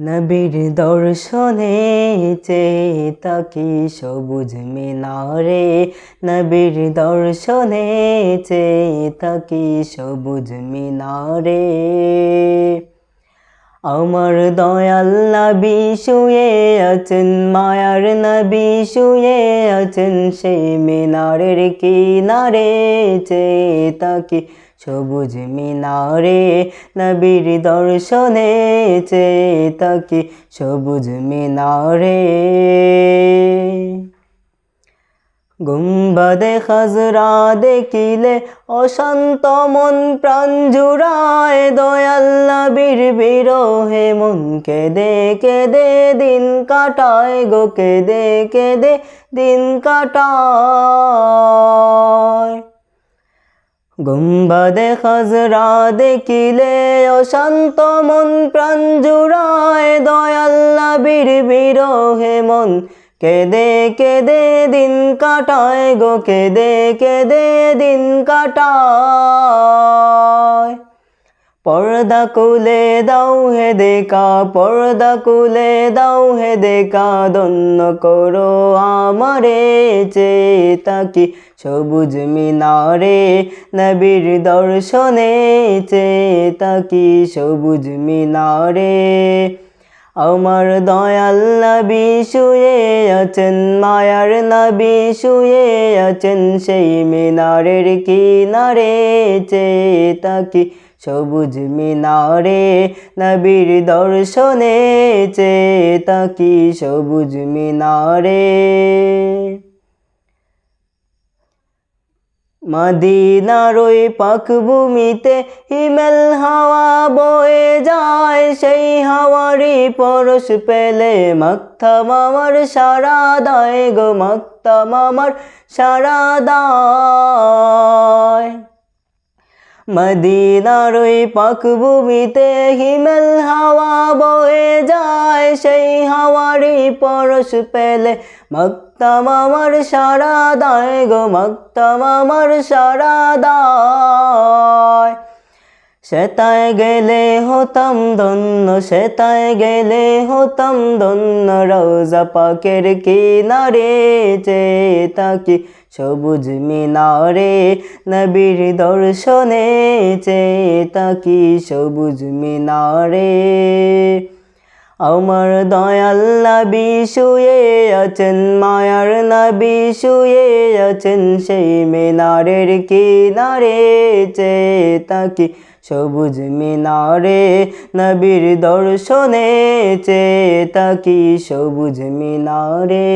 নবীর দর্শনে চেয়ে তাকি সবুজ মিনারে, নবীর দর্শনে চেয়ে তাকি সবুজ মিনারে। আমার দয়াল নবী শুয়ে আছেন, মায়ার নবী শুয়ে আছেন সেই মিনারের কিনারে, চেয়ে তাকি সবুজ মিনারে, নবীর দর্শনে চেয়ে তাকি সবুজ মিনারে। গুম্বাদে খাজরা দেখিলে অশান্ত মন প্রাণ জুড়ায়, দয়াল নবীর বিরহে মন কেঁদে কেঁদে দিন কাটায় গো, কেঁদে কেঁদে দিন কাটায়। গুম্বাদে খাজরা দেখিলে অশান্ত মন প্রাণ জুড়ায়, দয়াল নবীর বিরহে মন কেঁদে কেঁদে দিন কাটায় গো, কেঁদে কেঁদে দিন কাটায়। পর্দা খুলে দাও হে দেখা, পর্দা খুলে দাও হে দেখা, ধন্য করো আমারে, চেয়ে তাকি সবুজ মিনারে, নবীর দর্শনে চেয়ে তাকি সবুজ মিনারে। আমার দয়াল নবী শুয়ে আছেন, মায়ার নবী শুয়ে আছেন সেই মিনারের কিনারে, চেয়ে তাকি সবুজ মিনারে, নবীর দর্শনে চেয়ে তাকি সবুজ মিনারে। মদিনার ওই পাক ভূমিতে হিমেল হাওয়া বয়ে যায়, সেই হাওয়ারি পরশ পেলে মাকতাম আমার সারা দায় গো, মাকতাম আমার সারা দায়। মদিনার ওই পাক ভূমিতে হিমেল হাওয়া বয়ে যায়, সেই হাওয়ারি পরশ পেলে মাকতাম আমার সারা দায় গো, মাকতাম আমার সারা দায়। সেতায় গেলে হতাম ধন্য, সেতায় গেলে হতাম ধন্য, রওজা পাকের কিনারে, চেয়ে তাকি সবুজ মিনারে, নবীর দর্শনে চেয়ে তাকি সবুজ মিনারে। আমার দয়াল নবী শুয়ে আছেন, মায়ার নবী শুয়ে আছেন সেই মিনারের কিনারে, চেয়ে তাকি সবুজ মিনারে, নবীর দর্শনে চেয়ে তাকি সবুজ মিনারে।